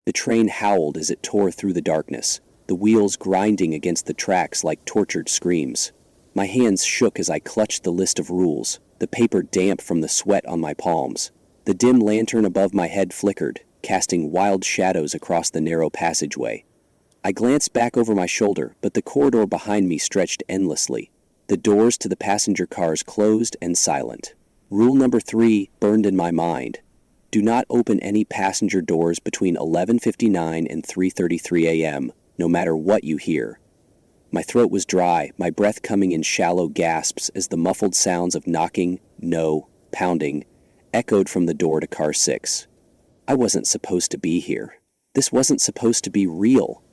The train howled as it tore through the darkness, the wheels grinding against the tracks like tortured screams. My hands shook as I clutched the list of rules, the paper damp from the sweat on my palms. The dim lantern above my head flickered, casting wild shadows across the narrow passageway. I glanced back over my shoulder, but the corridor behind me stretched endlessly. The doors to the passenger cars closed and silent. Rule number 3 burned in my mind. Do not open any passenger doors between 11:59 and 3:33 a.m., no matter what you hear. My throat was dry, my breath coming in shallow gasps as the muffled sounds of knocking, pounding, echoed from the door to car 6. I wasn't supposed to be here. This wasn't supposed to be real.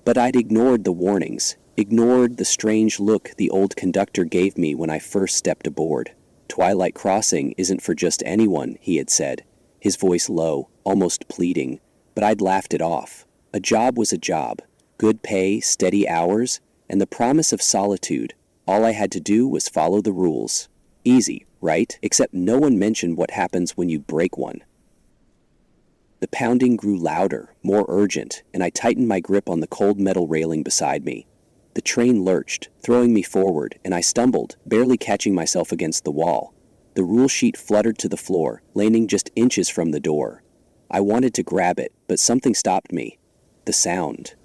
But I'd ignored the warnings, ignored the strange look the old conductor gave me when I first stepped aboard. Twilight Crossing isn't for just anyone, he had said, his voice low, almost pleading, but I'd laughed it off. A job was a job. Good pay, steady hours, and the promise of solitude. All I had to do was follow the rules. Easy, right? Except no one mentioned what happens when you break one. The pounding grew louder, more urgent, and I tightened my grip on the cold metal railing beside me. The train lurched, throwing me forward, and I stumbled, barely catching myself against the wall. The rule sheet fluttered to the floor, landing just inches from the door. I wanted to grab it, but something stopped me. The sound.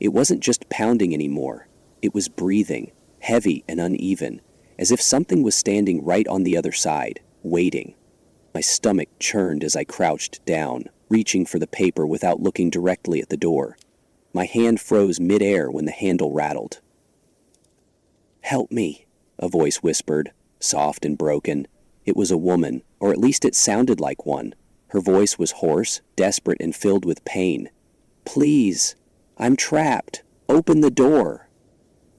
It wasn't just pounding anymore. It was breathing, heavy and uneven, as if something was standing right on the other side, waiting. My stomach churned as I crouched down, reaching for the paper without looking directly at the door. My hand froze mid-air when the handle rattled. "Help me," a voice whispered, soft and broken. It was a woman, or at least it sounded like one. Her voice was hoarse, desperate, and filled with pain. "Please, I'm trapped. Open the door."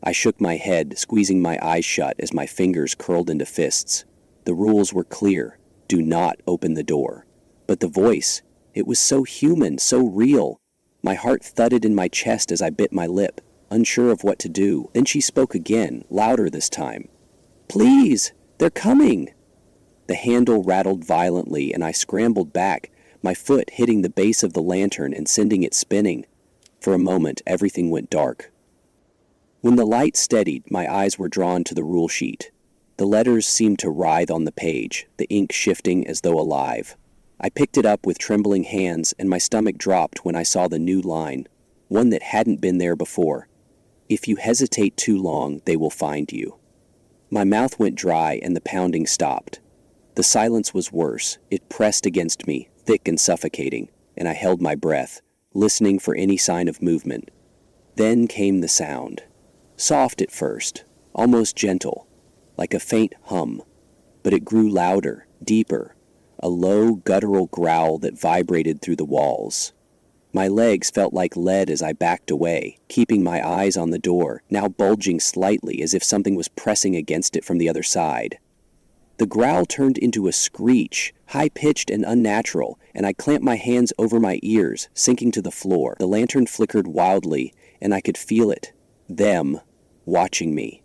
I shook my head, squeezing my eyes shut as my fingers curled into fists. The rules were clear. Do not open the door. But the voice, it was so human, so real. My heart thudded in my chest as I bit my lip, unsure of what to do. Then she spoke again, louder this time. "Please, they're coming." The handle rattled violently and I scrambled back, my foot hitting the base of the lantern and sending it spinning. For a moment, everything went dark. When the light steadied, my eyes were drawn to the rule sheet. The letters seemed to writhe on the page, the ink shifting as though alive. I picked it up with trembling hands and my stomach dropped when I saw the new line, one that hadn't been there before. "If you hesitate too long, they will find you." My mouth went dry and the pounding stopped. The silence was worse. It pressed against me, thick and suffocating, and I held my breath, listening for any sign of movement. Then came the sound. Soft at first, almost gentle, like a faint hum, but it grew louder, deeper, a low, guttural growl that vibrated through the walls. My legs felt like lead as I backed away, keeping my eyes on the door, now bulging slightly as if something was pressing against it from the other side. The growl turned into a screech, high-pitched and unnatural, and I clamped my hands over my ears, sinking to the floor. The lantern flickered wildly, and I could feel it. Them, watching me.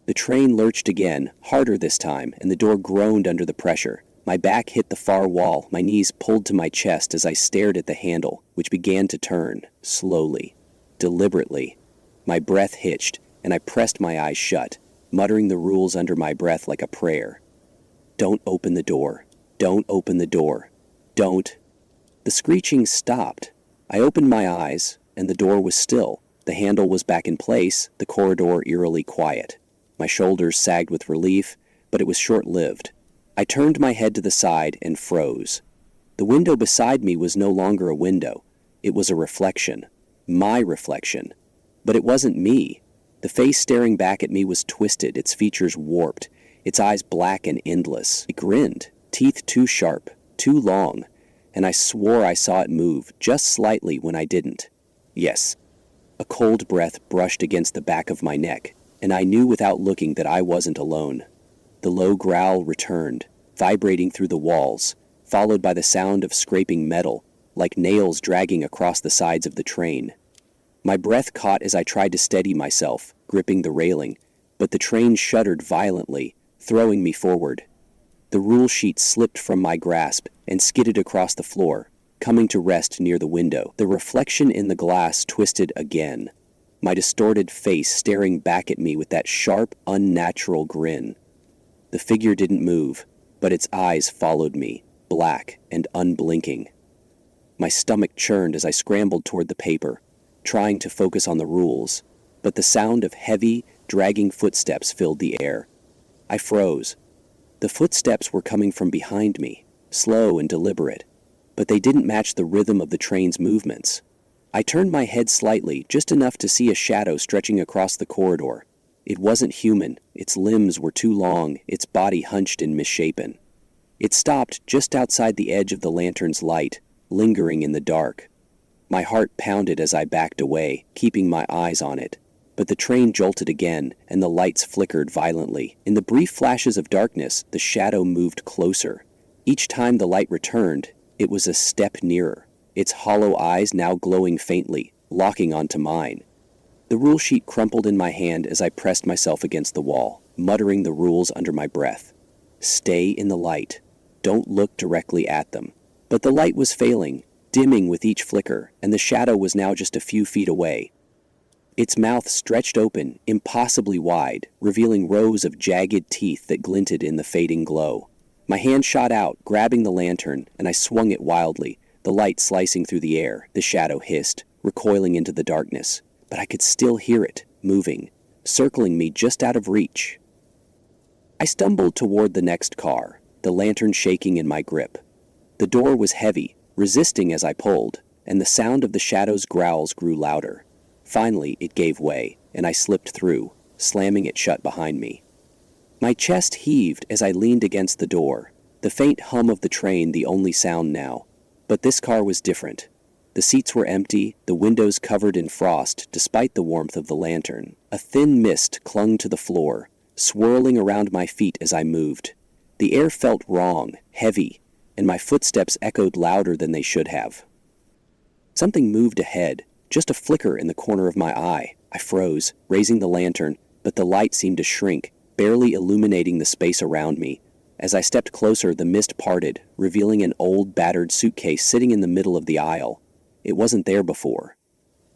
The train lurched again, harder this time, and the door groaned under the pressure. My back hit the far wall, my knees pulled to my chest as I stared at the handle, which began to turn, slowly, deliberately. My breath hitched, and I pressed my eyes shut, muttering the rules under my breath like a prayer. "Don't open the door. Don't open the door. Don't." The screeching stopped. I opened my eyes, and the door was still. The handle was back in place, the corridor eerily quiet. My shoulders sagged with relief, but it was short-lived. I turned my head to the side and froze. The window beside me was no longer a window. It was a reflection. My reflection. But it wasn't me. The face staring back at me was twisted, its features warped, its eyes black and endless. It grinned, teeth too sharp, too long, and I swore I saw it move, just slightly when I didn't. Yes. A cold breath brushed against the back of my neck, and I knew without looking that I wasn't alone. The low growl returned, vibrating through the walls, followed by the sound of scraping metal, like nails dragging across the sides of the train. My breath caught as I tried to steady myself, gripping the railing, but the train shuddered violently, throwing me forward. The rule sheet slipped from my grasp and skidded across the floor, coming to rest near the window. The reflection in the glass twisted again, my distorted face staring back at me with that sharp, unnatural grin. The figure didn't move, but its eyes followed me, black and unblinking. My stomach churned as I scrambled toward the paper, trying to focus on the rules, but the sound of heavy, dragging footsteps filled the air. I froze. The footsteps were coming from behind me, slow and deliberate, but they didn't match the rhythm of the train's movements. I turned my head slightly, just enough to see a shadow stretching across the corridor. It wasn't human, its limbs were too long, its body hunched and misshapen. It stopped just outside the edge of the lantern's light, lingering in the dark. My heart pounded as I backed away, keeping my eyes on it. But the train jolted again, and the lights flickered violently. In the brief flashes of darkness, the shadow moved closer. Each time the light returned, it was a step nearer, its hollow eyes now glowing faintly, locking onto mine. The rule sheet crumpled in my hand as I pressed myself against the wall, muttering the rules under my breath. Stay in the light. Don't look directly at them. But the light was failing, dimming with each flicker, and the shadow was now just a few feet away. Its mouth stretched open, impossibly wide, revealing rows of jagged teeth that glinted in the fading glow. My hand shot out, grabbing the lantern, and I swung it wildly, the light slicing through the air. The shadow hissed, recoiling into the darkness, but I could still hear it, moving, circling me just out of reach. I stumbled toward the next car, the lantern shaking in my grip. The door was heavy, resisting as I pulled, and the sound of the shadow's growls grew louder. Finally, it gave way, and I slipped through, slamming it shut behind me. My chest heaved as I leaned against the door, the faint hum of the train the only sound now. But this car was different. The seats were empty, the windows covered in frost despite the warmth of the lantern. A thin mist clung to the floor, swirling around my feet as I moved. The air felt wrong, heavy, and my footsteps echoed louder than they should have. Something moved ahead, just a flicker in the corner of my eye. I froze, raising the lantern, but the light seemed to shrink, barely illuminating the space around me. As I stepped closer, the mist parted, revealing an old, battered suitcase sitting in the middle of the aisle. It wasn't there before.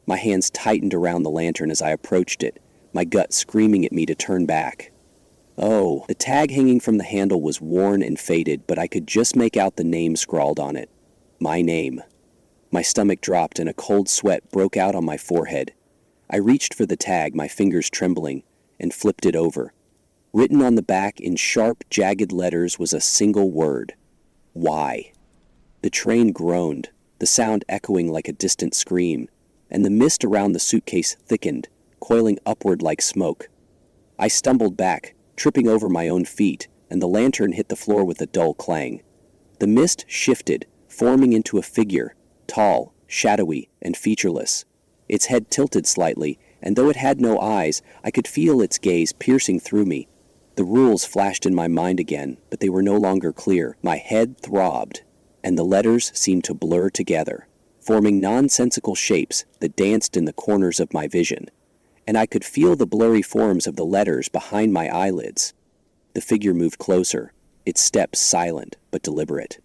My hands tightened around the lantern as I approached it, my gut screaming at me to turn back. Oh, the tag hanging from the handle was worn and faded, but I could just make out the name scrawled on it. My name. My stomach dropped and a cold sweat broke out on my forehead. I reached for the tag, my fingers trembling, and flipped it over. Written on the back in sharp, jagged letters was a single word. Why? The train groaned, the sound echoing like a distant scream, and the mist around the suitcase thickened, coiling upward like smoke. I stumbled back, tripping over my own feet, and the lantern hit the floor with a dull clang. The mist shifted, forming into a figure, tall, shadowy, and featureless. Its head tilted slightly, and though it had no eyes, I could feel its gaze piercing through me. The rules flashed in my mind again, but they were no longer clear. My head throbbed, and the letters seemed to blur together, forming nonsensical shapes that danced in the corners of my vision. And I could feel the blurry forms of the letters behind my eyelids. The figure moved closer, its steps silent but deliberate.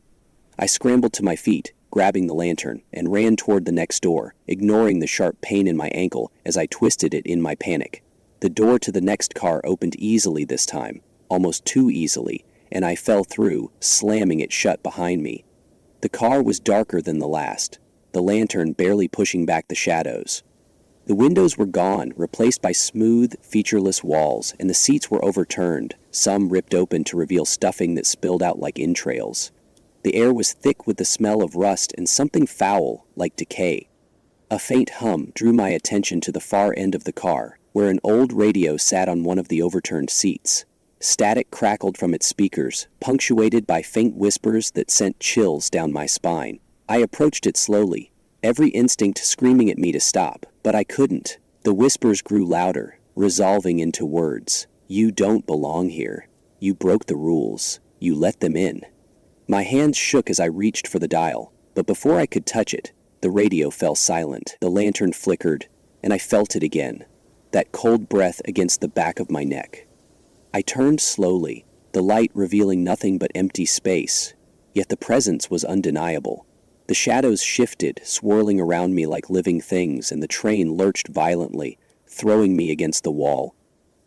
I scrambled to my feet, grabbing the lantern, and ran toward the next door, ignoring the sharp pain in my ankle as I twisted it in my panic. The door to the next car opened easily this time, almost too easily, and I fell through, slamming it shut behind me. The car was darker than the last, the lantern barely pushing back the shadows. The windows were gone, replaced by smooth, featureless walls, and the seats were overturned, some ripped open to reveal stuffing that spilled out like entrails. The air was thick with the smell of rust and something foul, like decay. A faint hum drew my attention to the far end of the car, where an old radio sat on one of the overturned seats. Static crackled from its speakers, punctuated by faint whispers that sent chills down my spine. I approached it slowly, every instinct screaming at me to stop, but I couldn't. The whispers grew louder, resolving into words. You don't belong here. You broke the rules. You let them in. My hands shook as I reached for the dial, but before I could touch it, the radio fell silent. The lantern flickered, and I felt it again, that cold breath against the back of my neck. I turned slowly, the light revealing nothing but empty space, yet the presence was undeniable. The shadows shifted, swirling around me like living things, and the train lurched violently, throwing me against the wall.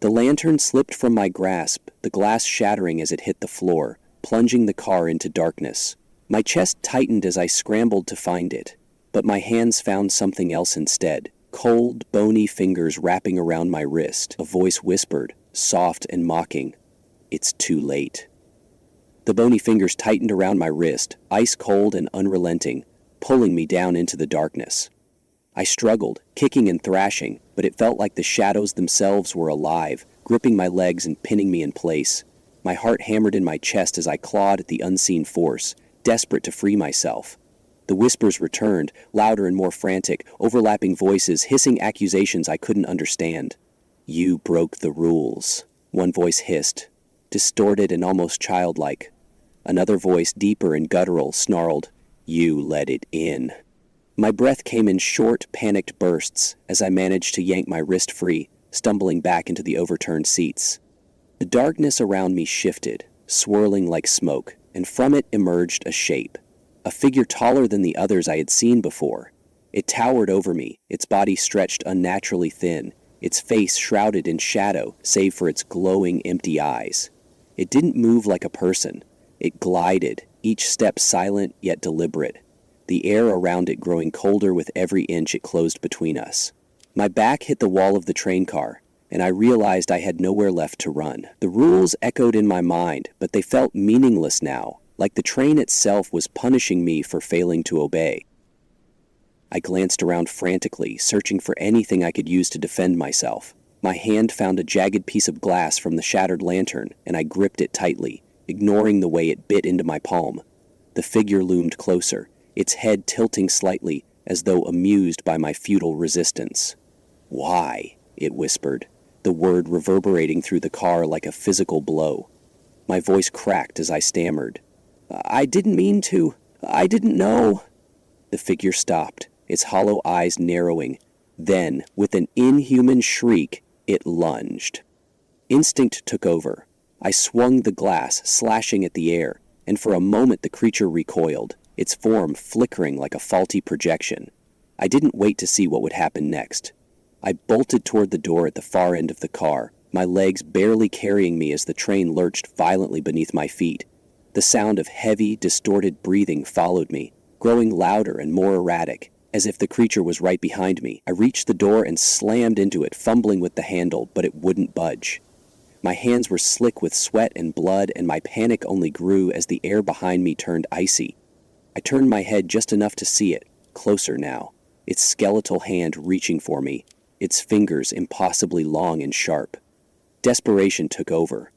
The lantern slipped from my grasp, the glass shattering as it hit the floor, plunging the car into darkness. My chest tightened as I scrambled to find it, but my hands found something else instead. Cold, bony fingers wrapping around my wrist. A voice whispered, soft and mocking, "It's too late." The bony fingers tightened around my wrist, ice cold and unrelenting, pulling me down into the darkness. I struggled, kicking and thrashing, but it felt like the shadows themselves were alive, gripping my legs and pinning me in place. My heart hammered in my chest as I clawed at the unseen force, desperate to free myself. The whispers returned, louder and more frantic, overlapping voices, hissing accusations I couldn't understand. "You broke the rules," one voice hissed, distorted and almost childlike. Another voice, deeper and guttural, snarled, "You let it in." My breath came in short, panicked bursts as I managed to yank my wrist free, stumbling back into the overturned seats. The darkness around me shifted, swirling like smoke, and from it emerged a shape. A figure taller than the others I had seen before. It towered over me, its body stretched unnaturally thin, its face shrouded in shadow save for its glowing, empty eyes. It didn't move like a person. It glided, each step silent yet deliberate, the air around it growing colder with every inch it closed between us. My back hit the wall of the train car, and I realized I had nowhere left to run. The rules echoed in my mind, but they felt meaningless now, like the train itself was punishing me for failing to obey. I glanced around frantically, searching for anything I could use to defend myself. My hand found a jagged piece of glass from the shattered lantern, and I gripped it tightly, ignoring the way it bit into my palm. The figure loomed closer, its head tilting slightly, as though amused by my futile resistance. "Why?" it whispered, the word reverberating through the car like a physical blow. My voice cracked as I stammered. "I didn't mean to. I didn't know." The figure stopped, its hollow eyes narrowing. Then, with an inhuman shriek, it lunged. Instinct took over. I swung the glass, slashing at the air, and for a moment the creature recoiled, its form flickering like a faulty projection. I didn't wait to see what would happen next. I bolted toward the door at the far end of the car, my legs barely carrying me as the train lurched violently beneath my feet. The sound of heavy, distorted breathing followed me, growing louder and more erratic, as if the creature was right behind me. I reached the door and slammed into it, fumbling with the handle, but it wouldn't budge. My hands were slick with sweat and blood, and my panic only grew as the air behind me turned icy. I turned my head just enough to see it, closer now, its skeletal hand reaching for me, its fingers impossibly long and sharp. Desperation took over.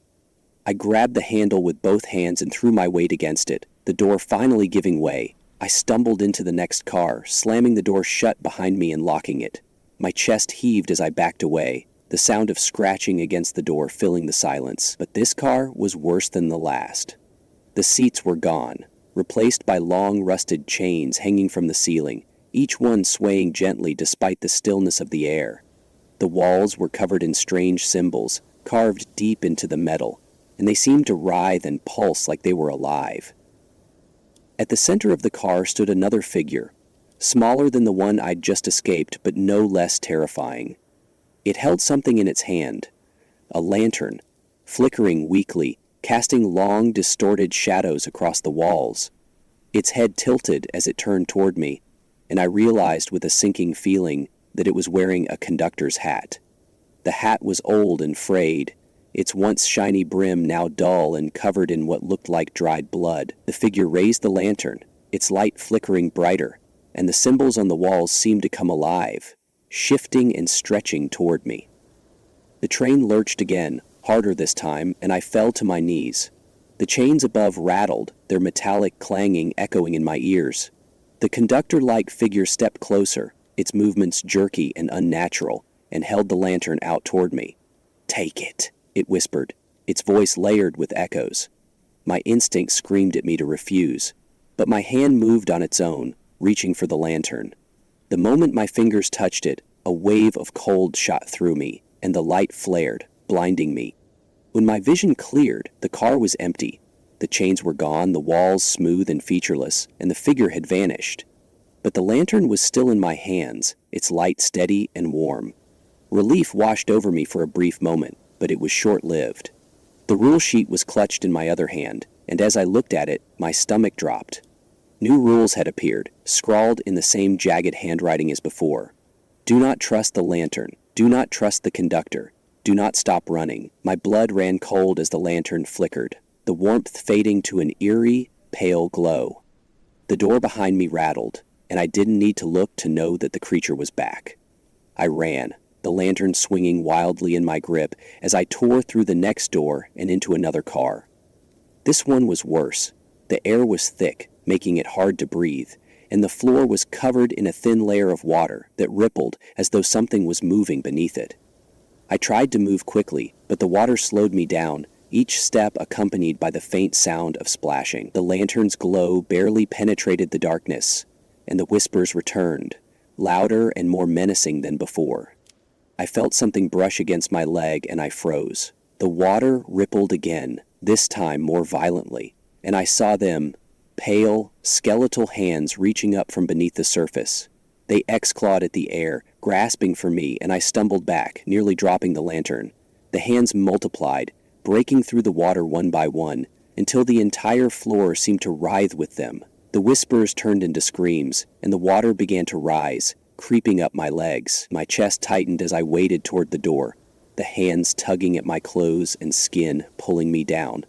I grabbed the handle with both hands and threw my weight against it, the door finally giving way. I stumbled into the next car, slamming the door shut behind me and locking it. My chest heaved as I backed away, the sound of scratching against the door filling the silence. But this car was worse than the last. The seats were gone, replaced by long rusted chains hanging from the ceiling, each one swaying gently despite the stillness of the air. The walls were covered in strange symbols, carved deep into the metal, and they seemed to writhe and pulse like they were alive. At the center of the car stood another figure, smaller than the one I'd just escaped, but no less terrifying. It held something in its hand, a lantern, flickering weakly, casting long, distorted shadows across the walls. Its head tilted as it turned toward me, and I realized with a sinking feeling that it was wearing a conductor's hat. The hat was old and frayed, its once shiny brim now dull and covered in what looked like dried blood. The figure raised the lantern, its light flickering brighter, and the symbols on the walls seemed to come alive, shifting and stretching toward me. The train lurched again, harder this time, and I fell to my knees. The chains above rattled, their metallic clanging echoing in my ears. The conductor-like figure stepped closer, its movements jerky and unnatural, and held the lantern out toward me. "Take it," it whispered, its voice layered with echoes. My instinct screamed at me to refuse, but my hand moved on its own, reaching for the lantern. The moment my fingers touched it, a wave of cold shot through me, and the light flared, blinding me. When my vision cleared, the car was empty. The chains were gone, the walls smooth and featureless, and the figure had vanished. But the lantern was still in my hands, its light steady and warm. Relief washed over me for a brief moment, but it was short-lived. The rule sheet was clutched in my other hand, and as I looked at it, my stomach dropped. New rules had appeared, scrawled in the same jagged handwriting as before. Do not trust the lantern. Do not trust the conductor. Do not stop running. My blood ran cold as the lantern flickered, the warmth fading to an eerie, pale glow. The door behind me rattled, and I didn't need to look to know that the creature was back. I ran, the lantern swinging wildly in my grip as I tore through the next door and into another car. This one was worse. The air was thick, making it hard to breathe, and the floor was covered in a thin layer of water that rippled as though something was moving beneath it. I tried to move quickly, but the water slowed me down, each step accompanied by the faint sound of splashing. The lantern's glow barely penetrated the darkness, and the whispers returned, louder and more menacing than before. I felt something brush against my leg and I froze. The water rippled again, this time more violently, and I saw them, pale, skeletal hands reaching up from beneath the surface. They X-clawed at the air, grasping for me, and I stumbled back, nearly dropping the lantern. The hands multiplied, breaking through the water one by one, until the entire floor seemed to writhe with them. The whispers turned into screams, and the water began to rise, creeping up my legs. My chest tightened as I waded toward the door, the hands tugging at my clothes and skin, pulling me down.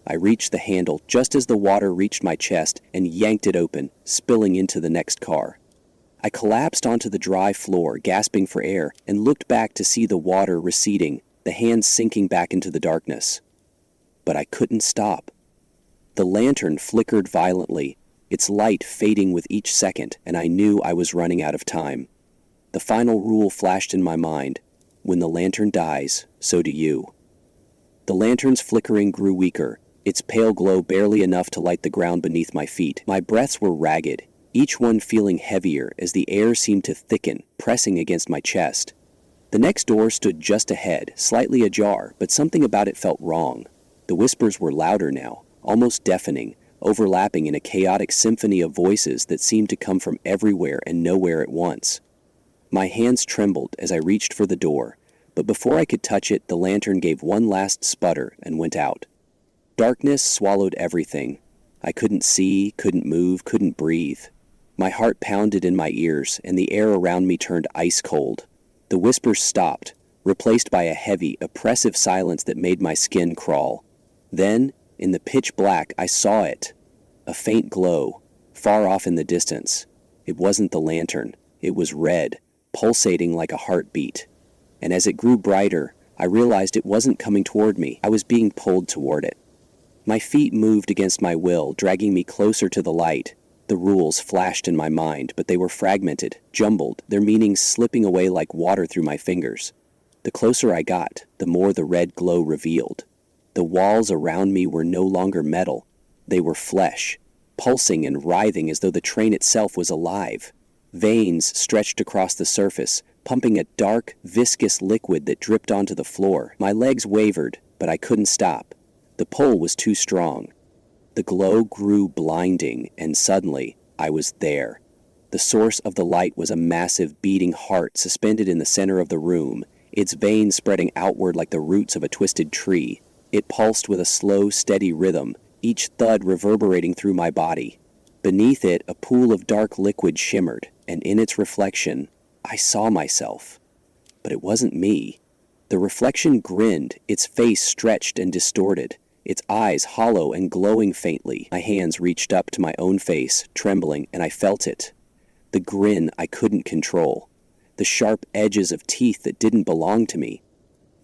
I reached the handle just as the water reached my chest and yanked it open, spilling into the next car. I collapsed onto the dry floor, gasping for air, and looked back to see the water receding, the hands sinking back into the darkness. But I couldn't stop. The lantern flickered violently, its light fading with each second, and I knew I was running out of time. The final rule flashed in my mind. When the lantern dies, so do you. The lantern's flickering grew weaker, its pale glow barely enough to light the ground beneath my feet. My breaths were ragged, each one feeling heavier as the air seemed to thicken, pressing against my chest. The next door stood just ahead, slightly ajar, but something about it felt wrong. The whispers were louder now, almost deafening, overlapping in a chaotic symphony of voices that seemed to come from everywhere and nowhere at once. My hands trembled as I reached for the door, but before I could touch it, the lantern gave one last sputter and went out. Darkness swallowed everything. I couldn't see, couldn't move, couldn't breathe. My heart pounded in my ears, and the air around me turned ice cold. The whispers stopped, replaced by a heavy, oppressive silence that made my skin crawl. Then, in the pitch black, I saw it. A faint glow, far off in the distance. It wasn't the lantern. It was red, pulsating like a heartbeat. And as it grew brighter, I realized it wasn't coming toward me. I was being pulled toward it. My feet moved against my will, dragging me closer to the light. The rules flashed in my mind, but they were fragmented, jumbled, their meanings slipping away like water through my fingers. The closer I got, the more the red glow revealed. The walls around me were no longer metal. They were flesh, pulsing and writhing as though the train itself was alive. Veins stretched across the surface, pumping a dark, viscous liquid that dripped onto the floor. My legs wavered, but I couldn't stop. The pull was too strong. The glow grew blinding, and suddenly, I was there. The source of the light was a massive beating heart suspended in the center of the room, its veins spreading outward like the roots of a twisted tree. It pulsed with a slow, steady rhythm, each thud reverberating through my body. Beneath it, a pool of dark liquid shimmered, and in its reflection, I saw myself. But it wasn't me. The reflection grinned, its face stretched and distorted, its eyes hollow and glowing faintly. My hands reached up to my own face, trembling, and I felt it. The grin I couldn't control. The sharp edges of teeth that didn't belong to me.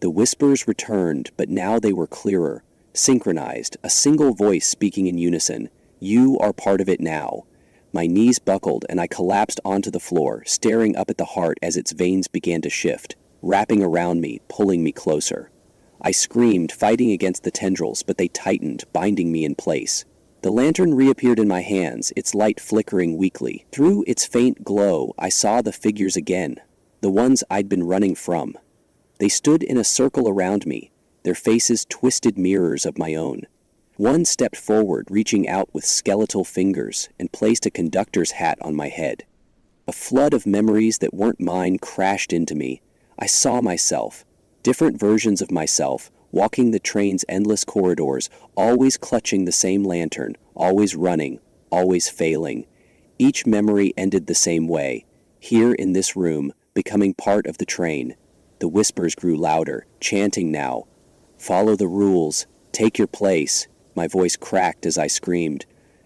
The whispers returned, but now they were clearer, synchronized, a single voice speaking in unison. You are part of it now. My knees buckled, and I collapsed onto the floor, staring up at the heart as its veins began to shift, wrapping around me, pulling me closer. I screamed, fighting against the tendrils, but they tightened, binding me in place. The lantern reappeared in my hands, its light flickering weakly. Through its faint glow, I saw the figures again, the ones I'd been running from. They stood in a circle around me, their faces twisted mirrors of my own. One stepped forward, reaching out with skeletal fingers, and placed a conductor's hat on my head. A flood of memories that weren't mine crashed into me. I saw myself, different versions of myself, walking the train's endless corridors, always clutching the same lantern, always running, always failing. Each memory ended the same way, here in this room, becoming part of the train. The whispers grew louder, chanting now. "Follow the rules. Take your place." My voice cracked as I screamed.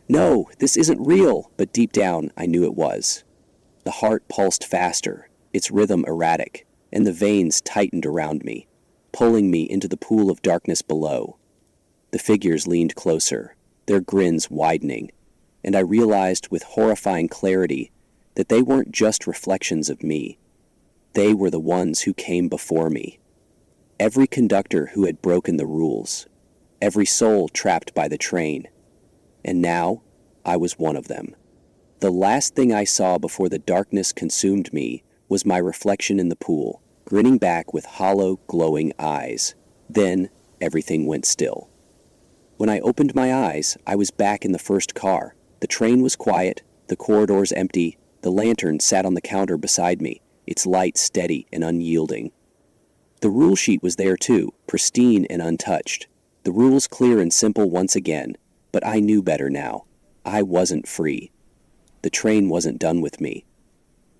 "No, this isn't real," but deep down I knew it was. The heart pulsed faster, its rhythm erratic, and the veins tightened around me, pulling me into the pool of darkness below. The figures leaned closer, their grins widening, and I realized with horrifying clarity that they weren't just reflections of me. They were the ones who came before me. Every conductor who had broken the rules, every soul trapped by the train. And now, I was one of them. The last thing I saw before the darkness consumed me was my reflection in the pool, grinning back with hollow, glowing eyes. Then, everything went still. When I opened my eyes, I was back in the first car. The train was quiet, the corridors empty, the lantern sat on the counter beside me, its light steady and unyielding. The rule sheet was there too, pristine and untouched. The rules clear and simple once again, but I knew better now. I wasn't free. The train wasn't done with me.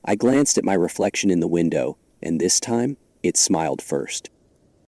I glanced at my reflection in the window, and this time, it smiled first.